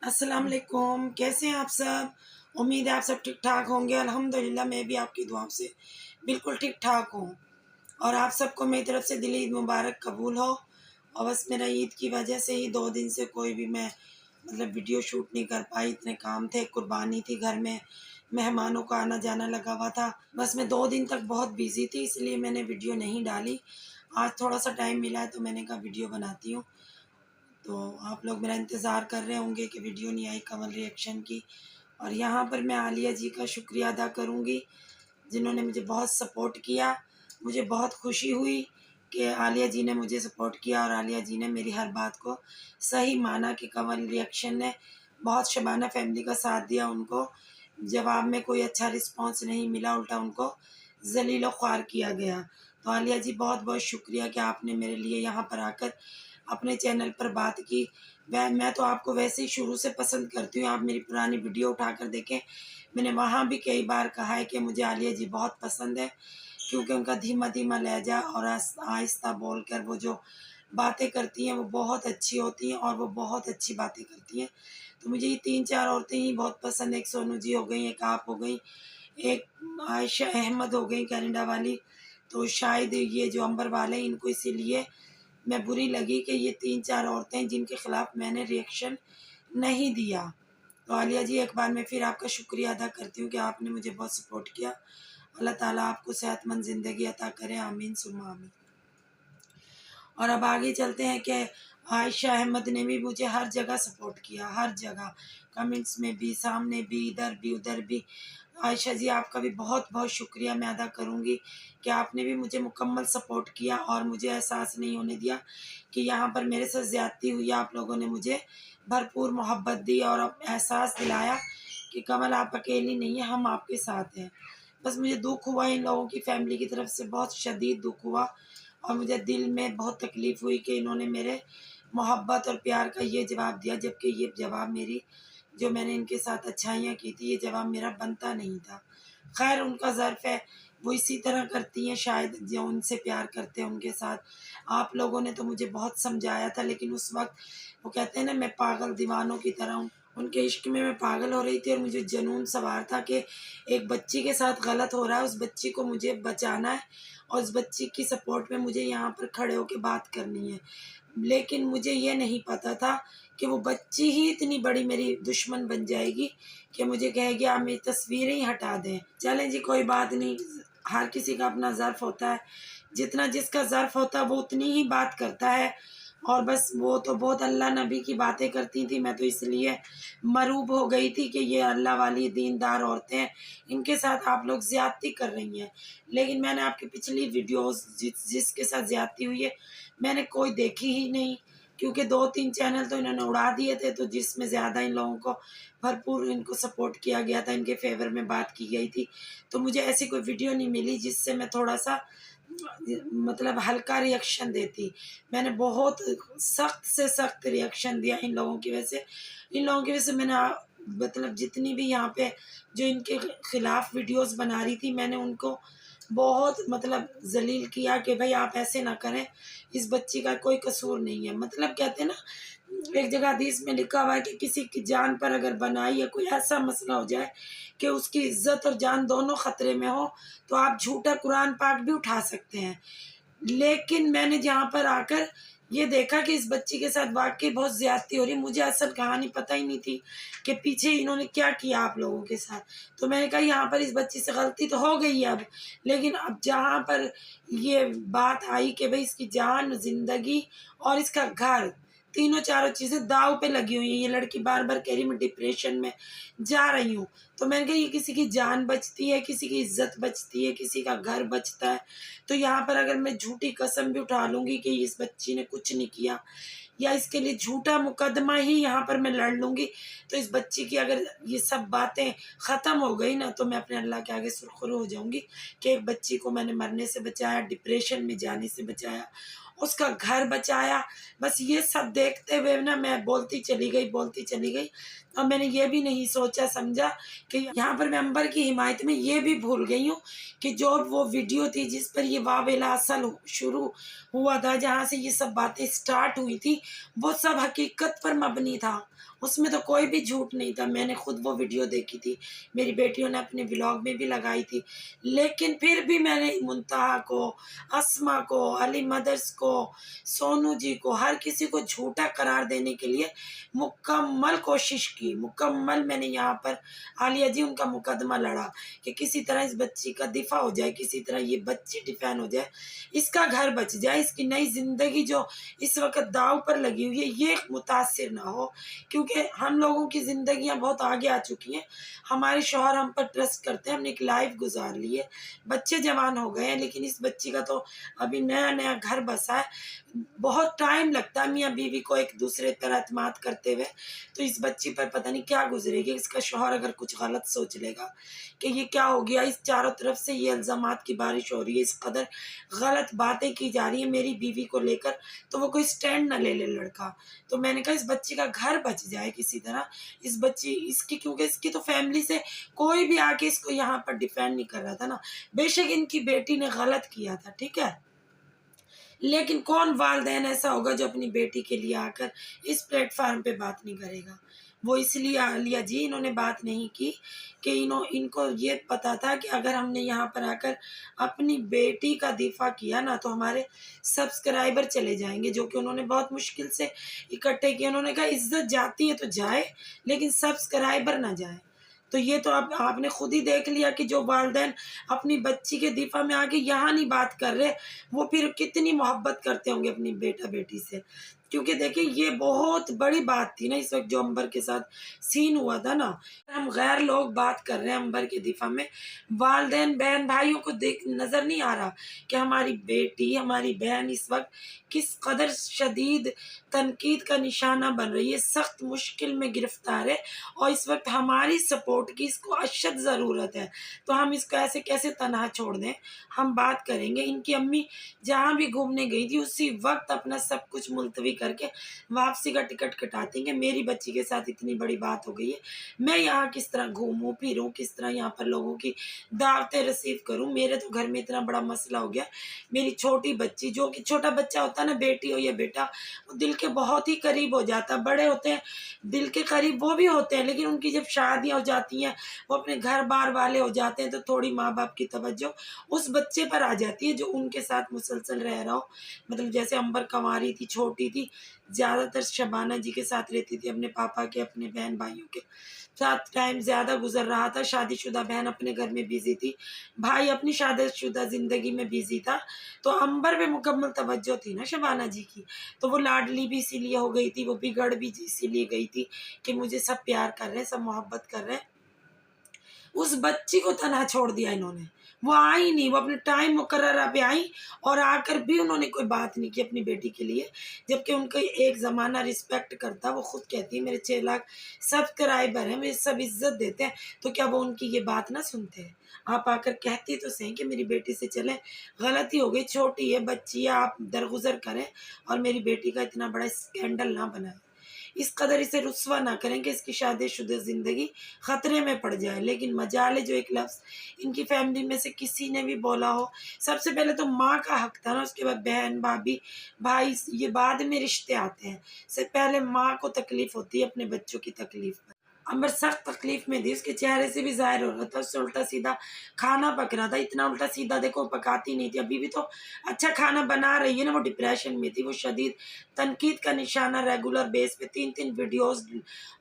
अस्सलाम वालेकुम। कैसे हैं आप सब? उम्मीद है आप सब ठीक ठाक होंगे। अल्हम्दुलिल्लाह मैं भी आपकी दुआओं से बिल्कुल ठीक ठाक हूँ। और आप सबको मेरी तरफ से दिली ईद मुबारक कबूल हो। और बस मेरा ईद की वजह से ही 2 दिन से कोई भी मैं वीडियो शूट नहीं कर पाई। इतने काम थे, कुर्बानी थी घर में, मेहमानों का आना जाना लगा हुआ था। बस मैं 2 दिन तक बहुत बिजी थी, इसलिए मैंने वीडियो नहीं डाली। आज थोड़ा सा टाइम मिला है तो मैंने कहा वीडियो बनाती हूँ। तो आप लोग मेरा इंतज़ार कर रहे होंगे कि वीडियो नहीं आई कमल रिएक्शन की। और यहाँ पर मैं आलिया जी का शुक्रिया अदा करूँगी, जिन्होंने मुझे बहुत सपोर्ट किया। मुझे बहुत खुशी हुई कि आलिया जी ने मुझे सपोर्ट किया और आलिया जी ने मेरी हर बात को सही माना कि कमल रिएक्शन ने बहुत शबाना फैमिली का साथ दिया। उनको जवाब में कोई अच्छा रिस्पॉन्स नहीं मिला, उल्टा उनको ज़लील और ख्वार किया गया। तो आलिया जी बहुत बहुत शुक्रिया कि आपने मेरे लिए यहाँ पर आकर अपने चैनल पर बात की। मैं तो आपको वैसे ही शुरू से पसंद करती हूँ। आप मेरी पुरानी वीडियो उठाकर देखें, मैंने वहाँ भी कई बार कहा है कि मुझे आलिया जी बहुत पसंद है, क्योंकि उनका धीमा धीमा लहजा और आहिस्ता बोलकर वो जो बातें करती हैं वो बहुत अच्छी होती हैं और वो बहुत अच्छी बातें करती हैं। तो मुझे ये 3-4 औरतें ही बहुत पसंद है। एक सोनू जी हो गई, एक आप हो गई, एक आयशा अहमद हो गई कनाडा वाली। तो शायद ये जो अंबर वाले हैं इनको इसीलिए मैं बुरी लगी कि ये 3-4 औरतें जिनके ख़िलाफ़ मैंने रिएक्शन नहीं दिया। तो आलिया जी एक बार मैं फिर आपका शुक्रिया अदा करती हूँ कि आपने मुझे बहुत सपोर्ट किया। अल्लाह ताला आपको सेहतमंद ज़िंदगी अता करे, आमीन सुम्मा आमीन। और अब आगे चलते हैं कि आयशा अहमद ने भी मुझे हर जगह सपोर्ट किया, हर जगह, कमेंट्स में भी, सामने भी, इधर भी, उधर भी। आयशा जी आपका भी बहुत बहुत शुक्रिया मैं अदा करूँगी कि आपने भी मुझे मुकम्मल सपोर्ट किया और मुझे एहसास नहीं होने दिया कि यहाँ पर मेरे साथ ज़्यादती हुई। आप लोगों ने मुझे भरपूर मोहब्बत दी और अब एहसास दिलाया कि कमल आप अकेली नहीं हैं, हम आपके साथ हैं। बस मुझे दुःख हुआ, इन लोगों की फ़ैमिली की तरफ से बहुत शदीद दुःख हुआ और मुझे दिल में बहुत तकलीफ़ हुई कि इन्होंने मेरे मोहब्बत और प्यार का ये जवाब दिया, जबकि ये जवाब मेरी जो मैंने इनके साथ अच्छाइयाँ की थी, ये जवाब मेरा बनता नहीं था। ख़ैर उनका ज़र्फ़ है, वो इसी तरह करती हैं शायद जो उनसे प्यार करते हैं उनके साथ। आप लोगों ने तो मुझे बहुत समझाया था, लेकिन उस वक़्त वो कहते हैं ना मैं पागल दीवानों की तरह हूँ। उनके इश्क में मैं पागल हो रही थी और मुझे जुनून सवार था कि एक बच्ची के साथ गलत हो रहा है, उस बच्ची को मुझे बचाना है और उस बच्ची की सपोर्ट में मुझे यहाँ पर खड़े होके बात करनी है। लेकिन मुझे ये नहीं पता था कि वो बच्ची ही इतनी बड़ी मेरी दुश्मन बन जाएगी कि मुझे कहेगी आप मेरी तस्वीरें ही हटा दें। चलें जी कोई बात नहीं, हर किसी का अपना ज़र्फ़ होता है। जितना जिसका ज़र्फ़ होता है वो उतनी ही बात करता है। और बस वो तो बहुत अल्लाह नबी की बातें करती थी, मैं तो इसलिए मरूब हो गई थी कि ये अल्लाह वाली दीनदार औरतें हैं, इनके साथ आप लोग ज़्यादती कर रही हैं। लेकिन मैंने आपकी पिछली वीडियोज़ जिसके साथ ज़्यादती हुई है, मैंने कोई देखी ही नहीं, क्योंकि 2-3 चैनल तो इन्होंने उड़ा दिए थे, तो जिसमें ज़्यादा इन लोगों को भरपूर इनको सपोर्ट किया गया था, इनके फ़ेवर में बात की गई थी। तो मुझे ऐसी कोई वीडियो नहीं मिली जिससे मैं थोड़ा-सा हल्का रिएक्शन देती। मैंने बहुत सख्त से सख्त रिएक्शन दिया इन लोगों की वजह से। इन लोगों की वजह से मैंने जितनी भी यहाँ पे जो इनके खिलाफ़ वीडियोज़ बना रही थी, मैंने उनको बहुत ज़लील किया कि भई आप ऐसे ना करें, इस बच्ची का कोई कसूर नहीं है। कहते हैं ना, एक जगह हदीस में लिखा हुआ है कि किसी की जान पर अगर बनाई या कोई ऐसा मसला हो जाए कि उसकी इज़्ज़त और जान दोनों ख़तरे में हो, तो आप झूठा कुरान पाक भी उठा सकते हैं। लेकिन मैंने जहाँ पर आकर ये देखा कि इस बच्ची के साथ वाक़ई बहुत ज़्यादती हो रही है। मुझे असल कहानी पता ही नहीं थी कि पीछे इन्होंने क्या किया आप लोगों के साथ। तो मैंने कहा यहाँ पर इस बच्ची से गलती तो हो गई है अब, लेकिन अब जहाँ पर ये बात आई कि भई इसकी जान, ज़िंदगी और इसका घर, तीनों चारों चीज़ें दाँव पे लगी हुई हैं। ये लड़की बार-बार कह रही मैं डिप्रेशन में जा रही हूँ। तो मैंने कहा ये किसी की जान बचती है, किसी की इज़्ज़त बचती है, किसी का घर बचता है। तो यहाँ पर अगर मैं झूठी कसम भी उठा लूँगी कि इस बच्ची ने कुछ नहीं किया या इसके लिए झूठा मुकदमा ही यहाँ पर मैं लड़ लूँगी, तो इस बच्ची की अगर ये सब बातें ख़त्म हो गई ना, तो मैं अपने अल्लाह के आगे सुरख़ुरू हो जाऊँगी कि एक बच्ची को मैंने मरने से बचाया, डिप्रेशन में जाने से बचाया, उसका घर बचाया। बस ये सब देखते हुए ना मैं बोलती चली गई, बोलती चली गई। और मैंने ये भी नहीं सोचा समझा कि यहाँ पर मैं अंबर की हिमायत में ये भी भूल गई हूँ कि जो वो वीडियो थी जिस पर ये वावेला असल शुरू हुआ था, जहाँ से ये सब बातें स्टार्ट हुई थी, वो सब हकीकत पर मबनी था। उसमें तो कोई भी झूठ नहीं था, मैंने खुद वो वीडियो देखी थी, मेरी बेटियों ने अपने व्लॉग में भी लगाई थी। लेकिन फिर भी मैंने मुंतहा को, अस्मा को, अली मदर्स को, सोनू जी को, हर किसी को झूठा करार देने के लिए मुकम्मल कोशिश की। मुकम्मल मैंने यहाँ पर आलिया जी उनका मुकदमा लड़ा कि किसी तरह इस बच्ची का दिफा हो जाए, किसी तरह ये बच्ची डिफेंड हो जाए, इसका घर बच जाए, इसकी नई ज़िंदगी जो इस वक़्त दाँव पर लगी हुई है ये मुतासिर ना हो। क्योंकि हम लोगों की ज़िंदगियाँ बहुत आगे आ चुकी हैं। हमारे शौहर हम पर ट्रस्ट करते हैं, हमने एक लाइफ़ गुज़ार ली है, बच्चे जवान हो गए हैं, लेकिन इस बच्ची का तो अभी नया-नया घर बसा है। बहुत टाइम लगता है मियाँ-बीवी को एक-दूसरे पर एतमाद करते हुए, तो इस बच्ची पर पता नहीं क्या गुज़रेगी। इसका शौहर अगर कुछ गलत सोच लेगा कि ये क्या हो गया, इस चारों तरफ से ये इल्ज़ामात की बारिश हो रही है, इस कदर गलत बातें की जा रही हैं मेरी बीवी को लेकर, तो वो कोई स्टैंड ना ले ले लड़का। तो मैंने कहा इस बच्ची का घर बच जाए किसी तरह, इस बच्ची इसकी, क्योंकि इसकी तो फैमिली से कोई भी आके इसको यहाँ पर डिफेंड नहीं कर रहा था ना। बेशक इनकी बेटी ने गलत किया था, ठीक है? लेकिन कौन वालिदैन ऐसा होगा जो अपनी बेटी के लिए आकर इस प्लेटफ़ॉर्म पे बात नहीं करेगा। वो इसलिए आलिया जी इन्होंने बात नहीं की कि इनको ये पता था कि अगर हमने यहाँ पर आकर अपनी बेटी का दिफ़ा किया ना तो हमारे सब्सक्राइबर चले जाएँगे, जो कि उन्होंने बहुत मुश्किल से इकट्ठे किए। उन्होंने कहा इज़्ज़त जाती है तो जाए, लेकिन सब्सक्राइबर ना जाए। तो ये तो अब आपने खुद ही देख लिया कि जो वालिदैन अपनी बच्ची के दिफ़ा में आके यहाँ नहीं बात कर रहे, वो फिर कितनी मोहब्बत करते होंगे अपनी बेटा-बेटी से। क्योंकि देखिए ये बहुत बड़ी बात थी ना इस वक़्त जो अंबर के साथ सीन हुआ था ना। हम गैर लोग बात कर रहे हैं अंबर के दिफ़ा में, वालिदैन बहन-भाइयों को देख नज़र नहीं आ रहा कि हमारी बेटी, हमारी बहन इस वक़्त किस कदर शदीद तनकीद का निशाना बन रही है, सख्त मुश्किल में गिरफ़्तार है और इस वक़्त हमारी सपोर्ट की इसको अशद ज़रूरत है। तो हम इसको ऐसे कैसे तनहा छोड़ दें? हम बात करेंगे। इनकी अम्मी जहाँ भी घूमने गई थी उसी वक़्त अपना सब कुछ मुलतवी करके वापसी का टिकट कटाती हैं कि मेरी बच्ची के साथ इतनी बड़ी बात हो गई है। मैं यहाँ किस तरह घूमूँ फिरूँ, किस तरह यहाँ पर लोगों की दावतें रिसीव करूँ? मेरे तो घर में इतना बड़ा मसला हो गया। मेरी छोटी बच्ची, जो कि छोटा बच्चा होता है ना, बेटी हो या बेटा, वो दिल के बहुत ही करीब हो जाता है। बड़े होते हैं, दिल के करीब वो भी होते हैं, लेकिन उनकी जब शादियाँ हो जाती हैं, वो अपने घर-बार वाले हो जाते हैं, तो थोड़ी माँ-बाप की तवज्जो उस बच्चे पर आ जाती है जो उनके साथ मुसलसल रह रहा हो। मतलब जैसे अंबर कंवारी थी, छोटी थी, ज़्यादातर शबाना जी के साथ रहती थी, अपने पापा के, अपने बहन-भाइयों के साथ टाइम ज़्यादा गुज़र रहा था। शादीशुदा बहन अपने घर में बिज़ी थी, भाई अपनी शादीशुदा ज़िंदगी में बिज़ी था, तो अंबर पे मुकम्मल तवज्जो थी ना शबाना जी की। तो वो लाडली भी इसीलिए हो गई थी, वो बिगड़ भी इसीलिए गई थी कि मुझे सब प्यार कर रहे हैं, सब मोहब्बत कर रहे हैं। उस बच्ची को तनहा छोड़ दिया इन्होंने। वो आई नहीं, वो अपने टाइम मुकर्ररा पे आई और आकर भी उन्होंने कोई बात नहीं की अपनी बेटी के लिए, जबकि उनका एक ज़माना रिस्पेक्ट करता। वो खुद कहती है मेरे 6 लाख सब्सक्राइबर हैं, मुझे सब इज़्ज़त देते हैं, तो क्या वो उनकी ये बात ना सुनते हैं? आप आकर कहती तो सही कि मेरी बेटी से चलें, गलती हो गई, छोटी है, बच्ची है, आप दरगुज़र करें और मेरी बेटी का इतना बड़ा स्कैंडल ना बनाएँ। इस कदर इसे रुस्वा ना करें कि इसकी शादीशुदा ज़िंदगी ख़तरे में पड़ जाए। लेकिन मजाल है जो एक लफ्ज़ इनकी फ़ैमिली में से किसी ने भी बोला हो। सबसे पहले तो माँ का हक़ था ना, उसके बाद बहन, भाभी, भाई, ये बाद में रिश्ते आते हैं। सबसे पहले माँ को तकलीफ़ होती है अपने बच्चों की तकलीफ़ पर। अंबर सख्त तकलीफ़ में थी, उसके चेहरे से भी ज़ाहिर हो रहा था, उससे उल्टा-सीधा खाना पक रहा था। इतना उल्टा-सीधा देखो पकाती नहीं थी, अभी भी तो अच्छा खाना बना रही है ना, वो डिप्रेशन में थी, वो शदीद तनकीद का निशाना रेगुलर बेस पे 3-3 वीडियोज़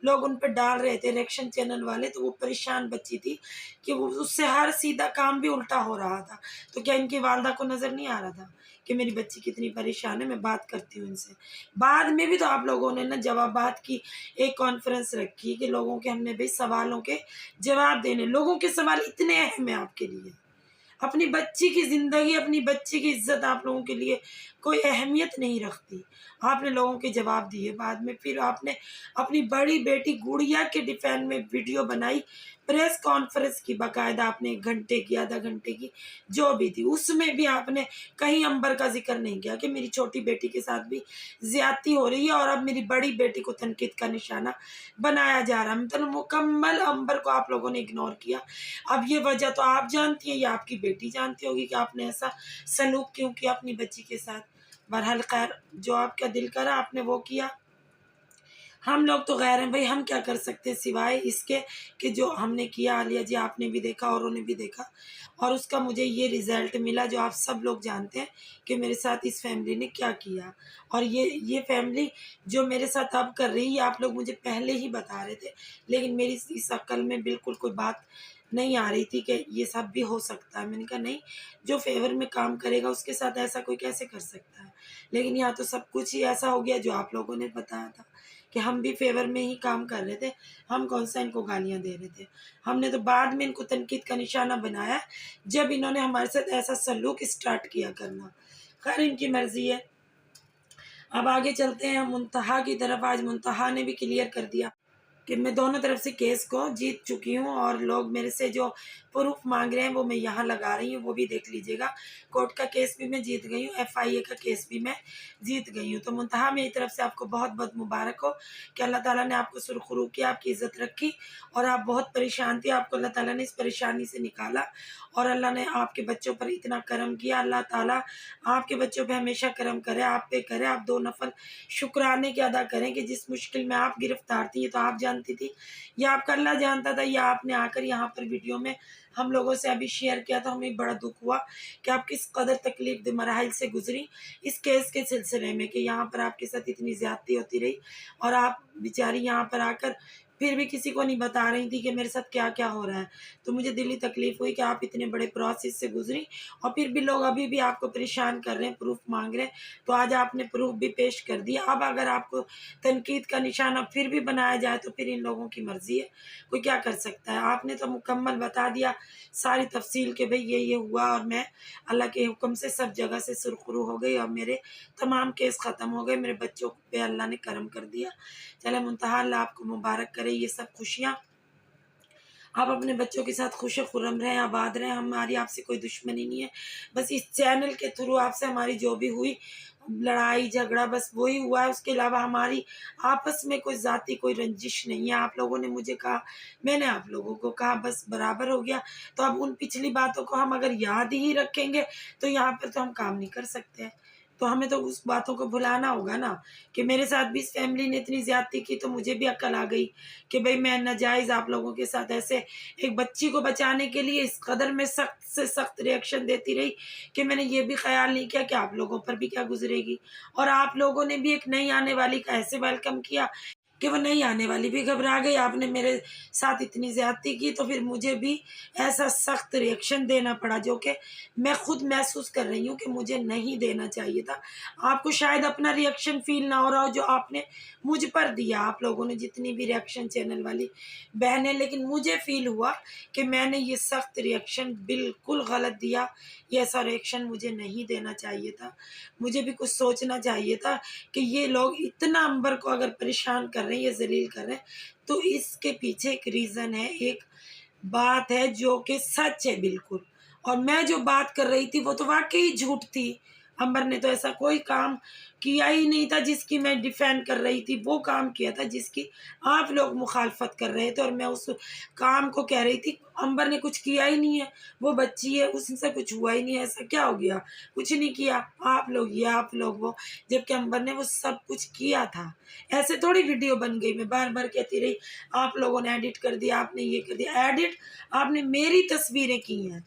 लोग उन पे डाल रहे थे, रिएक्शन चैनल वाले, तो वो परेशान बच्ची थी कि वो उससे हर सीधा काम भी उल्टा हो रहा था। तो क्या इनकी वालिदा को नज़र नहीं आ रहा था कि मेरी बच्ची कितनी परेशान है, मैं बात करती हूँ इनसे। बाद में भी तो आप लोगों ने ना जवाबात की एक कॉन्फ्रेंस रखी कि लोगों के हमने भई सवालों के जवाब देने। लोगों के सवाल इतने अहम हैं आपके लिए। अपनी बच्ची की ज़िंदगी, अपनी बच्ची की इज़्ज़त आप लोगों के लिए कोई अहमियत नहीं रखती। आपने लोगों के जवाब दिए बाद में, फिर आपने अपनी बड़ी बेटी गुड़िया के डिफेंस में वीडियो बनाई, प्रेस कॉन्फ्रेंस की बाकायदा आपने 1 घंटे की, आधा घंटे की, जो भी थी। उसमें भी आपने कहीं अंबर का ज़िक्र नहीं किया कि मेरी छोटी बेटी के साथ भी ज़्यादती हो रही है और अब मेरी बड़ी बेटी को तनकीद का निशाना बनाया जा रहा है। मतलब मुकम्मल अंबर को आप लोगों ने इग्नोर किया। अब ये वजह तो आप जानती हैं या आपकी बेटी जानती होगी कि आपने ऐसा सलूक क्यों किया अपनी बच्ची के साथ। बहरहाल खैर जो आपका दिल करा आपने वो किया। हम लोग तो गैर हैं भाई, हम क्या कर सकते हैं सिवाय इसके कि जो हमने किया। आलिया जी आपने भी देखा, औरों ने भी देखा, और उसका मुझे ये रिज़ल्ट मिला जो आप सब लोग जानते हैं कि मेरे साथ इस फैमिली ने क्या किया। और ये फैमिली जो मेरे साथ अब कर रही है, आप लोग मुझे पहले ही बता रहे थे, लेकिन मेरी इस अक्ल में बिल्कुल कोई बात नहीं आ रही थी कि ये सब भी हो सकता है। मैंने कहा नहीं, जो फ़ेवर में काम करेगा उसके साथ ऐसा कोई कैसे कर सकता है। लेकिन यहाँ तो सब कुछ ही ऐसा हो गया जो आप लोगों ने बताया था कि हम भी फ़ेवर में ही काम कर रहे थे, हम कौन-सा इनको गालियाँ दे रहे थे। हमने तो बाद में इनको तनकीद का निशाना बनाया, जब इन्होंने हमारे साथ ऐसा सलूक स्टार्ट किया करना। खैर इनकी मर्ज़ी है। अब आगे चलते हैं मुंतहा की तरफ। आज मुंतहा ने भी क्लियर कर दिया कि मैं दोनों तरफ से केस को जीत चुकी हूँ, और लोग मेरे से जो प्रूफ मांग रहे हैं वो मैं यहाँ लगा रही हूँ, वो भी देख लीजिएगा। कोर्ट का केस भी मैं जीत गई हूँ, एफआईए का केस भी मैं जीत गई हूँ। तो मुंतहा मेरी तरफ से आपको बहुत बहुत मुबारक हो कि अल्लाह ताला ने आपको सुरखरू किया, आपकी इज़्ज़त रखी, और आप बहुत परेशान थे, आपको अल्लाह ताला ने इस परेशानी से निकाला, और अल्लाह ने आपके बच्चों पर इतना करम किया। अल्लाह ताला आपके बच्चों पे हमेशा करम करे, आप पे करे। आप 2 नफ़ल शुक्राने के अदा करें कि जिस मुश्किल में आप गिरफ़्तार थी, ये तो आप जानती थी या आपका अल्लाह जानता था, या आपने आकर यहाँ पर वीडियो में हम लोगों से अभी शेयर किया, तो हमें बड़ा दुःख हुआ कि आप किस कदर तकलीफ़ दे मराहिल से गुज़री इस केस के सिलसिले में, कि यहाँ पर आपके साथ इतनी ज़्यादती होती रही, और आप बेचारी यहाँ पर आकर फिर भी किसी को नहीं बता रही थी कि मेरे साथ क्या-क्या हो रहा है। तो मुझे दिली तकलीफ़ हुई कि आप इतने बड़े प्रोसेस से गुज़री, और फिर भी लोग अभी भी आपको परेशान कर रहे हैं, प्रूफ़ माँग रहे हैं। तो आज आपने प्रूफ़ भी पेश कर दिया। अब अगर आपको तनकीद का निशाना फिर भी बनाया जाए तो फिर इन लोगों की मर्ज़ी है, कोई क्या कर सकता है। आपने तो मुकम्मल बता दिया सारी तफ़सील कि भई ये हुआ, और मैं अल्लाह के हुक्म से सब जगह से सुरखरू हो गई, और मेरे तमाम केस ख़त्म हो गए, मेरे बच्चों पे अल्लाह ने करम कर दिया। चले मुंतहा अल्लाह आपको मुबारक करे ये सब खुशियाँ। आप अपने बच्चों के साथ खुश-खुर्रम रहें, आबाद रहें, हमारी आपसे कोई दुश्मनी नहीं है। बस इस चैनल के थ्रू आपसे हमारी जो भी हुई लड़ाई झगड़ा बस वही हुआ है, उसके अलावा हमारी आपस में कोई ज़ाती कोई रंजिश नहीं है। आप लोगों ने मुझे कहा, मैंने आप लोगों को कहा, बस बराबर हो गया। तो अब उन पिछली बातों को हम अगर याद ही रखेंगे तो यहाँ पर तो हम काम नहीं कर सकते हैं। तो हमें तो उस बातों को भुलाना होगा ना, कि मेरे साथ भी इस फैमिली ने इतनी ज़्यादती की, तो मुझे भी अक्ल आ गई कि भई मैं नाजायज़ आप लोगों के साथ ऐसे एक बच्ची को बचाने के लिए इस कदर मैं सख्त से सख्त रिएक्शन देती रही कि मैंने ये भी ख़्याल नहीं किया कि आप लोगों पर भी क्या गुज़रेगी। और आप लोगों ने भी एक नई आने वाली का ऐसे वेलकम किया कि वो नई आने वाली भी घबरा गई। आपने मेरे साथ इतनी ज़्यादती की, तो फिर मुझे भी ऐसा सख्त रिएक्शन देना पड़ा, जो कि मैं खुद महसूस कर रही हूँ कि मुझे नहीं देना चाहिए था। आपको शायद अपना रिएक्शन फ़ील ना हो रहा हो जो आपने मुझ पर दिया, आप लोगों ने जितनी भी रिएक्शन चैनल वाली बहनें, लेकिन मुझे फ़ील हुआ कि मैंने ये सख्त रिएक्शन बिल्कुल गलत दिया। ये ऐसा रिएक्शन मुझे नहीं देना चाहिए था। मुझे भी कुछ सोचना चाहिए था कि ये लोग इतना अंबर को अगर परेशान कर रहे हैं, ये ज़लील कर रहे हैं, तो इसके पीछे एक रीज़न है, एक बात है जो कि सच है बिल्कुल। और मैं जो बात कर रही थी वो तो वाक़ई झूठ थी। अंबर ने तो ऐसा कोई काम किया ही नहीं था जिसकी मैं डिफेंड कर रही थी, वो काम किया था जिसकी आप लोग मुखालफत कर रहे थे, और मैं उस काम को कह रही थी अंबर ने कुछ किया ही नहीं है, वो बच्ची है उससे कुछ हुआ ही नहीं है, ऐसा क्या हो गया? कुछ नहीं किया, आप लोग ये आप लोग वो, जबकि अंबर ने वो सब कुछ किया था। ऐसे थोड़ी वीडियो बन गई, मैं बार-बार कहती रही आप लोगों ने एडिट कर दिया, आपने ये कर दिया। एडिट आपने मेरी तस्वीरें की हैं,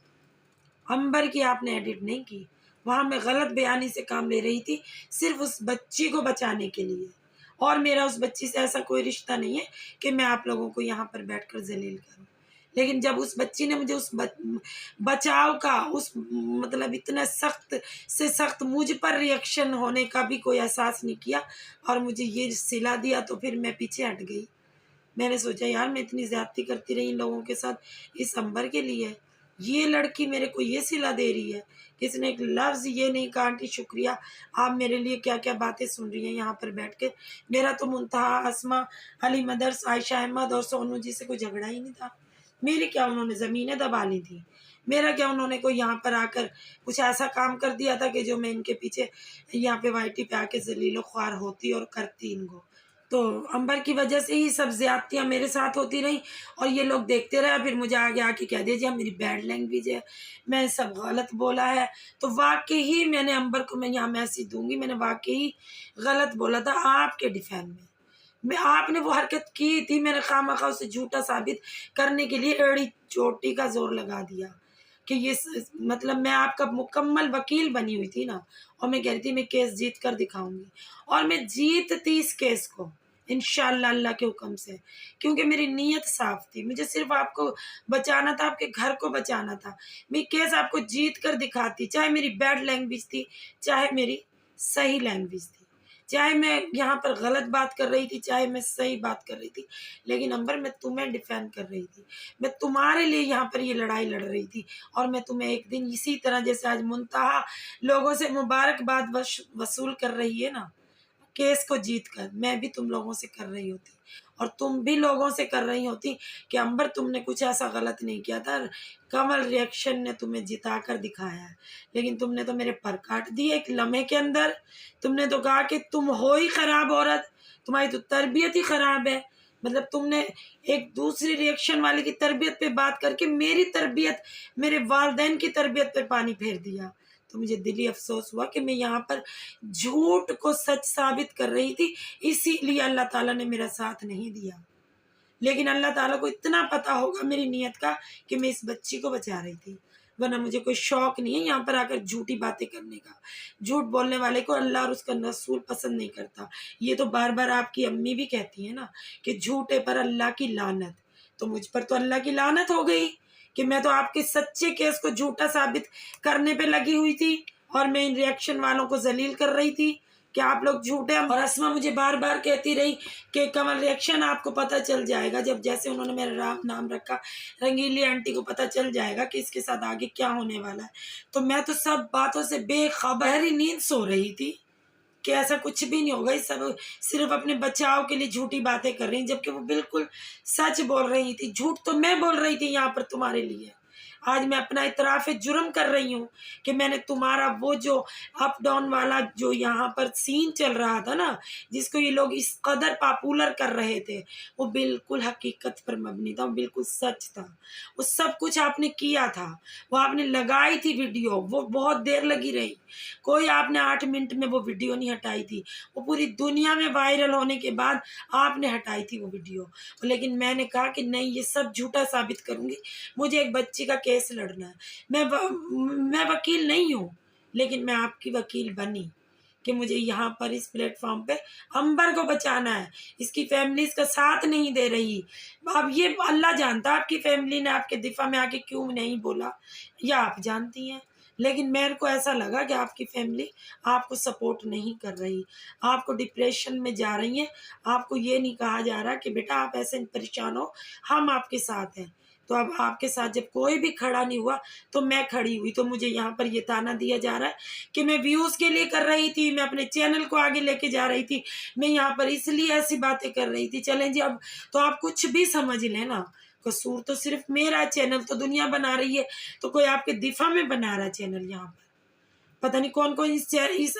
अंबर की आपने एडिट नहीं की। वहाँ मैं गलत बयानी से काम ले रही थी, सिर्फ़ उस बच्ची को बचाने के लिए, और मेरा उस बच्ची से ऐसा कोई रिश्ता नहीं है कि मैं आप लोगों को यहाँ पर बैठकर ज़लील करूँ। लेकिन जब उस बच्ची ने मुझे उस बचाव का उस मतलब इतना सख्त से सख्त मुझ पर रिएक्शन होने का भी कोई एहसास नहीं किया, और मुझे ये सिला दिया, तो फिर मैं पीछे हट गई। मैंने सोचा यार मैं इतनी ज़्यादती करती रही इन लोगों के साथ इस अंबर के लिए, ये लड़की मेरे को ये सिला दे रही है। किसी ने एक लफ्ज़ ये नहीं कहा आंटी शुक्रिया, आप मेरे लिए क्या-क्या बातें सुन रही हैं यहाँ पर बैठ के। मेरा तो मुंतहा अस्मा, अली मदर्स, आयशा अहमद और सोनू जी से कोई झगड़ा ही नहीं था। मेरी क्या उन्होंने ज़मीनें दबा ली थी? मेरा क्या उन्होंने कोई यहाँ पर आकर कुछ ऐसा काम कर दिया था कि जो मैं इनके पीछे यहाँ पे वाईटी पे आके ज़लील-ओ-ख़्वार होती और करती इनको। तो अंबर की वजह से ही सब ज़्यादतियाँ मेरे साथ होती रहीं, और ये लोग देखते रहे, फिर मुझे आगे आके कह दीजिए मेरी बैड लैंग्वेज है, मैं सब गलत बोला है। तो वाक़ई ही मैंने अंबर को मैं यहाँ मैसेज दूँगी, मैंने वाक़ई गलत बोला था आपके डिफेन में। मैं आपने वो हरकत की थी, मैंने खामखा उसे झूठा साबित करने के लिए एड़ी चोटी का जोर लगा दिया कि मतलब मैं आपका मुकम्मल वकील बनी हुई थी ना, और मैं कह रही थी मैं केस जीत कर दिखाऊंगी, और मैं जीतती इस केस को इंशाअल्लाह अल्लाह के हुक्म से, क्योंकि मेरी नीयत साफ थी। मुझे सिर्फ आपको बचाना था, आपके घर को बचाना था। मैं केस आपको जीत कर दिखाती, चाहे मेरी बैड लैंग्वेज थी, चाहे मेरी सही लैंग्वेज थी, चाहे मैं यहाँ पर गलत बात कर रही थी, चाहे मैं सही बात कर रही थी, लेकिन अंबर मैं तुम्हें डिफेंड कर रही थी, मैं तुम्हारे लिए यहाँ पर ये लड़ाई लड़ रही थी। और मैं तुम्हें एक दिन इसी तरह जैसे आज मुंतहा लोगों से मुबारकबाद वसूल कर रही है ना, केस को जीत कर, मैं भी तुम लोगों से कर रही होती, और तुम भी लोगों से कर रही होती कि अंबर तुमने कुछ ऐसा गलत नहीं किया था, कमल रिएक्शन ने तुम्हें जिता कर दिखाया है। लेकिन तुमने तो मेरे पर काट दिए एक लम्हे के अंदर। तुमने तो कहा कि तुम हो ही खराब औरत, तुम्हारी तो तरबियत ही खराब है। मतलब तुमने एक दूसरी रिएक्शन वाले की तरबियत पे बात करके मेरी तरबियत, मेरे वालिदैन की तरबियत पे पानी फेर दिया। तो मुझे दिली अफसोस हुआ कि मैं यहाँ पर झूठ को सच साबित कर रही थी, इसीलिए अल्लाह ताला ने मेरा साथ नहीं दिया। लेकिन अल्लाह ताला को इतना पता होगा मेरी नीयत का कि मैं इस बच्ची को बचा रही थी, वरना मुझे कोई शौक नहीं है यहाँ पर आकर झूठी बातें करने का। झूठ बोलने वाले को अल्लाह और उसका रसूल पसंद नहीं करता। ये तो बार बार आपकी अम्मी भी कहती है ना कि झूठे पर अल्लाह की लानत। तो मुझ पर तो अल्लाह की लानत हो गई कि मैं तो आपके सच्चे केस को झूठा साबित करने पे लगी हुई थी, और मैं इन रिएक्शन वालों को जलील कर रही थी कि आप लोग झूठे। और अस्मा मुझे बार बार कहती रही कि कमल रिएक्शन आपको पता चल जाएगा, जब जैसे उन्होंने मेरा नाम रखा, रंगीली आंटी को पता चल जाएगा कि इसके साथ आगे क्या होने वाला है। तो मैं तो सब बातों से बेखबर ही नींद सो रही थी कि ऐसा कुछ भी नहीं होगा, इस सब सिर्फ अपने बचाव के लिए झूठी बातें कर रही, जबकि वो बिल्कुल सच बोल रही थी। झूठ तो मैं बोल रही थी यहाँ पर तुम्हारे लिए। आज मैं अपना इतराफ़ जुर्म कर रही हूँ कि मैंने तुम्हारा वो जो अप डाउन वाला जो यहाँ पर सीन चल रहा था ना, जिसको ये लोग इस कदर पॉपुलर कर रहे थे, वो बिल्कुल हकीकत पर मबनी था, वो बिल्कुल सच था। वो सब कुछ आपने किया था, वो आपने लगाई थी वीडियो, वो बहुत देर लगी रही, कोई आपने 8 मिनट में वो वीडियो नहीं हटाई थी। वो पूरी दुनिया में वायरल होने के बाद आपने हटाई थी वो वीडियो। लेकिन मैंने कहा कि नहीं, ये सब झूठा साबित करूंगी, मुझे एक बच्ची का केस लड़ना है। मैं वकील नहीं हूँ, लेकिन मैं आपकी वकील बनी कि मुझे यहाँ पर इस प्लेटफॉर्म पे अंबर को बचाना है। इसकी फैमिली इसका साथ नहीं दे रही। अब ये अल्लाह जानता आपकी फैमिली ने आपके दिफा में आके क्यों नहीं बोला, या आप जानती हैं। लेकिन मेरे को ऐसा लगा कि आपकी फैमिली आपको सपोर्ट नहीं कर रही, आपको डिप्रेशन में जा रही है। आपको ये नहीं कहा जा रहा कि बेटा आप ऐसे परेशान हो, हम आपके साथ हैं। तो अब आपके साथ जब कोई भी खड़ा नहीं हुआ तो मैं खड़ी हुई, तो मुझे यहाँ पर ये ताना दिया जा रहा है कि मैं व्यूज़ के लिए कर रही थी, मैं अपने चैनल को आगे लेके जा रही थी, मैं यहाँ पर इसलिए ऐसी बातें कर रही थी। चलें जी, अब तो आप कुछ भी समझ लें ना, कसूर तो सिर्फ मेरा, चैनल तो दुनिया बना रही है, तो कोई आपके दिफा में बना रहा है चैनल। यहाँ पर पता नहीं कौन कौन इस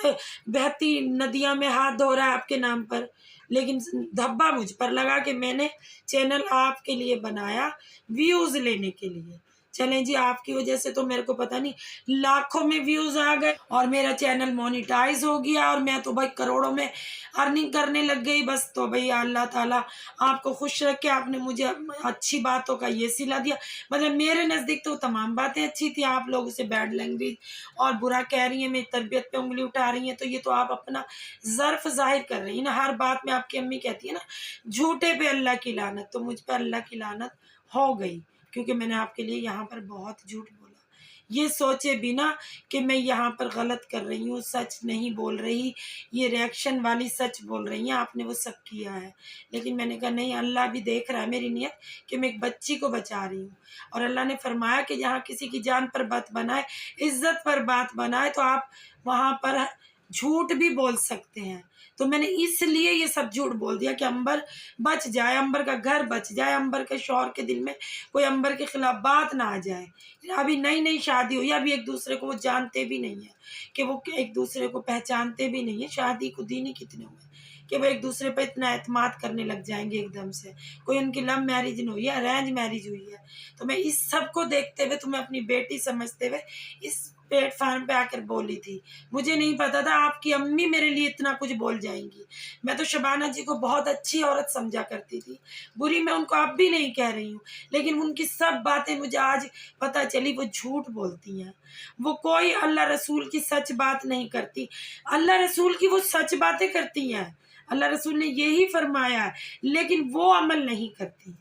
बहती नदियां में हाथ धो रहा है आपके नाम पर, लेकिन धब्बा मुझ पर लगा कि मैंने चैनल आपके लिए बनाया, व्यूज लेने के लिए। चलें जी, आपकी वजह से तो मेरे को पता नहीं लाखों में व्यूज आ गए और मेरा चैनल मोनिटाइज हो गया, और मैं तो भाई करोड़ों में अर्निंग करने लग गई। बस तो भैया अल्लाह ताला आपको खुश रखे, आपने मुझे अच्छी बातों का ये सिला दिया। मतलब मेरे नज़दीक तो तमाम बातें अच्छी थी, आप लोग उसे बैड लैंग्वेज और बुरा कह रही हैं, मेरी तरबियत पे उंगली उठा रही हैं, तो ये तो आप अपना ज़र्फ ज़ाहिर कर रही हैं ना। हर बात में आपकी अम्मी कहती है ना, झूठे पे अल्लाह की लानत, तो मुझ पर अल्लाह की लानत हो गई, क्योंकि मैंने आपके लिए यहाँ पर बहुत झूठ बोला, ये सोचे बिना कि मैं यहाँ पर गलत कर रही हूँ, सच नहीं बोल रही, ये रिएक्शन वाली सच बोल रही हैं, आपने वो सब किया है। लेकिन मैंने कहा नहीं, अल्लाह भी देख रहा है मेरी नीयत कि मैं एक बच्ची को बचा रही हूँ। और अल्लाह ने फरमाया कि जहाँ किसी की जान पर बात बनाए, इज्जत पर बात बनाए, तो आप वहाँ पर झूठ भी बोल सकते हैं। तो मैंने इसलिए ये सब झूठ बोल दिया कि अंबर बच जाए, अंबर का घर बच जाए, अंबर के शौहर के दिल में कोई अंबर के खिलाफ बात ना आ जाए। अभी नई नई शादी हुई, अभी एक दूसरे को वो जानते भी नहीं है, कि वो एक दूसरे को पहचानते भी नहीं है। शादी को दिन ही कितने हुए कि वो एक दूसरे पर इतना एतमाद करने लग जाएंगे एकदम से। कोई उनकी लव मैरिज नहीं हुई है, अरेंज मैरिज हुई है। तो मैं इस सब को देखते हुए, तुम्हें अपनी बेटी समझते हुए, इस प्लेटफार्म पे आकर बोली थी। मुझे नहीं पता था आपकी अम्मी मेरे लिए इतना कुछ बोल जाएंगी। मैं तो शबाना जी को बहुत अच्छी औरत समझा करती थी, बुरी मैं उनको अब भी नहीं कह रही हूँ, लेकिन उनकी सब बातें मुझे आज पता चली वो झूठ बोलती हैं। वो कोई अल्लाह रसूल की सच बात नहीं करती। अल्लाह रसूल की वो सच बातें करती हैं, अल्लाह रसूल ने यही फरमाया है, लेकिन वो अमल नहीं करती।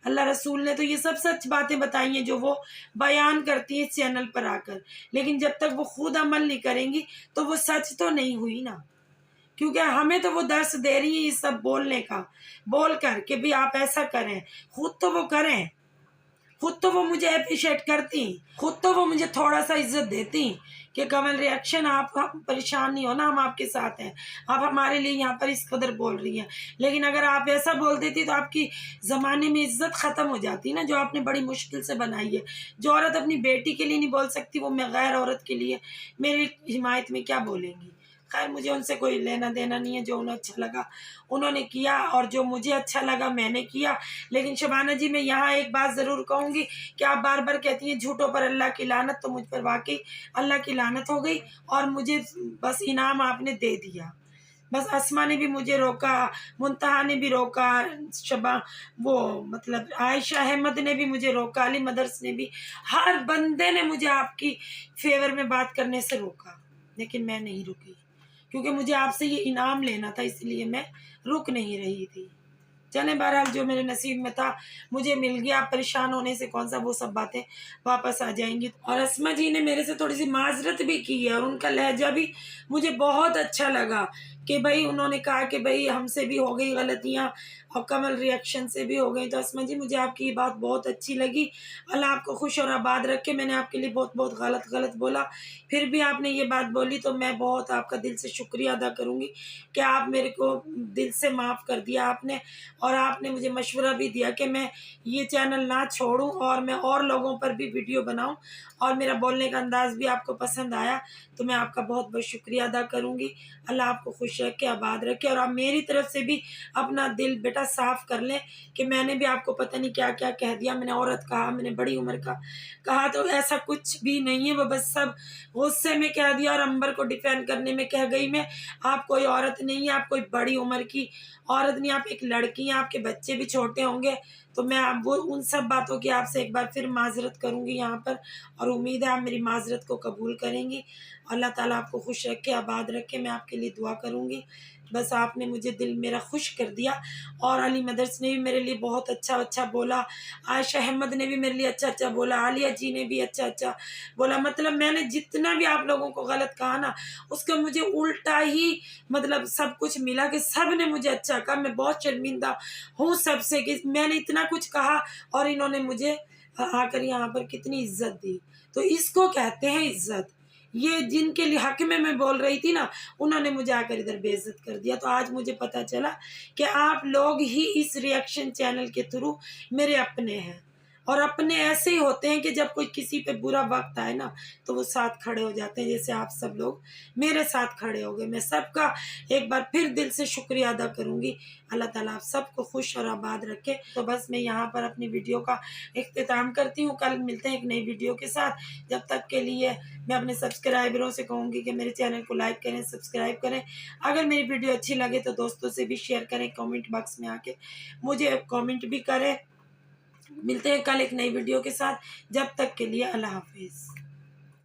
अल्लाह रसूल ने तो ये सब सच बातें बताई हैं जो वो बयान करती है इस चैनल पर आकर, लेकिन जब तक वो खुद अमल नहीं करेंगी तो वो सच तो नहीं हुई ना। क्योंकि हमें तो वो दर्स दे रही है ये सब बोलने का, बोल कर के भी आप ऐसा करें, खुद तो वो करें, खुद तो वो मुझे अप्रिशिएट करती, खुद तो वो मुझे थोड़ा सा इज्जत देती कि कमल रिएक्शन आप परेशान नहीं हो ना, हम आपके साथ हैं, आप हमारे लिए यहाँ पर इस कदर बोल रही हैं। लेकिन अगर आप ऐसा बोल देती तो आपकी ज़माने में इज्जत ख़त्म हो जाती ना, जो आपने बड़ी मुश्किल से बनाई है। जो औरत अपनी बेटी के लिए नहीं बोल सकती वो मैं गैर औरत के लिए मेरी हिमायत में क्या बोलेंगी। खैर मुझे उनसे कोई लेना देना नहीं है, जो उन्हें अच्छा लगा उन्होंने किया और जो मुझे अच्छा लगा मैंने किया। लेकिन शबाना जी मैं यहाँ एक बात ज़रूर कहूँगी कि आप बार बार कहती हैं झूठों पर अल्लाह की लानत, तो मुझ पर वाकई अल्लाह की लानत हो गई और मुझे बस इनाम आपने दे दिया। बस अस्मा ने भी मुझे रोका, मुंतहा ने भी रोका, शबा वो मतलब आयशा अहमद ने भी मुझे रोका, अली मदरस ने भी, हर बंदे ने मुझे आपकी फेवर में बात करने से रोका, लेकिन मैं नहीं रुकी क्योंकि मुझे आपसे ये इनाम लेना था, इसलिए मैं रुक नहीं रही थी। चलें बहरहाल जो मेरे नसीब में था मुझे मिल गया, आप परेशान होने से कौन सा वो सब बातें वापस आ जाएंगी। और अस्मा जी ने मेरे से थोड़ी सी माजरत भी की है और उनका लहजा भी मुझे बहुत अच्छा लगा कि भाई उन्होंने कहा कि भाई हमसे भी हो गई गलतियाँ और कमल रिएक्शन से भी हो गई। तो अस्मा जी मुझे आपकी ये बात बहुत अच्छी लगी, अल्लाह आपको खुश और आबाद रखे। मैंने आपके लिए बहुत बहुत गलत बोला, फिर भी आपने ये बात बोली तो मैं बहुत आपका दिल से शुक्रिया अदा करूँगी कि आप मेरे को दिल से माफ़ कर दिया आपने। और आपने मुझे मशवरा भी दिया कि मैं ये चैनल ना छोड़ूं और मैं और लोगों पर भी वीडियो बनाऊं, और मेरा बोलने का अंदाज़ भी आपको पसंद आया तो मैं आपका बहुत बहुत शुक्रिया अदा करूंगी। अल्लाह आपको खुश रखे, आबाद रखे, और आप मेरी तरफ से भी अपना दिल बेटा साफ़ कर लें कि मैंने भी आपको पता नहीं क्या क्या कह दिया। मैंने औरत कहा, मैंने बड़ी उम्र का कहा, तो ऐसा कुछ भी नहीं है, वो बस सब गुस्से में कह दिया और अंबर को डिफेंड करने में कह गई मैं। आप कोई औरत नहीं है, आप कोई बड़ी उम्र की औरत नहीं, आप एक लड़की हैं, आपके बच्चे भी छोटे होंगे, तो मैं आप वो उन सब बातों की आपसे एक बार फिर माजरत करूंगी यहाँ पर, और उम्मीद है आप मेरी माजरत को कबूल करेंगी। अल्लाह ताला आपको खुश रखे, आबाद रखे, मैं आपके लिए दुआ करूंगी। बस आपने मुझे दिल मेरा खुश कर दिया, और अली मदरस ने भी मेरे लिए बहुत अच्छा अच्छा बोला, आयशा अहमद ने भी मेरे लिए अच्छा अच्छा बोला, आलिया जी ने भी अच्छा अच्छा बोला। मतलब मैंने जितना भी आप लोगों को गलत कहा ना, उसका मुझे उल्टा ही मतलब सब कुछ मिला कि सब ने मुझे अच्छा कहा। मैं बहुत शर्मिंदा हूँ सबसे कि मैंने इतना कुछ कहा और इन्होंने मुझे आकर यहाँ पर कितनी इज्जत दी। तो इसको कहते हैं इज्जत। ये जिनके लिए हक में मैं बोल रही थी ना, उन्होंने मुझे आकर इधर बेइज्जत कर दिया। तो आज मुझे पता चला कि आप लोग ही इस रिएक्शन चैनल के थ्रू मेरे अपने हैं, और अपने ऐसे ही होते हैं कि जब कोई किसी पे बुरा वक्त आए ना तो वो साथ खड़े हो जाते हैं, जैसे आप सब लोग मेरे साथ खड़े हो गए। मैं सबका एक बार फिर दिल से शुक्रिया अदा करूंगी। अल्लाह ताला आप सबको खुश और आबाद रखे। तो बस मैं यहाँ पर अपनी वीडियो का इख्तिताम करती हूँ, कल मिलते हैं एक नई वीडियो के साथ। जब तक के लिए मैं अपने सब्सक्राइबरों से कहूँगी कि मेरे चैनल को लाइक करें, सब्सक्राइब करें। अगर मेरी वीडियो अच्छी लगे तो दोस्तों से भी शेयर करें, कमेंट बॉक्स में आके मुझे कमेंट भी करें। मिलते हैं कल एक नई वीडियो के साथ, जब तक के लिए अल्लाह हाफिज़।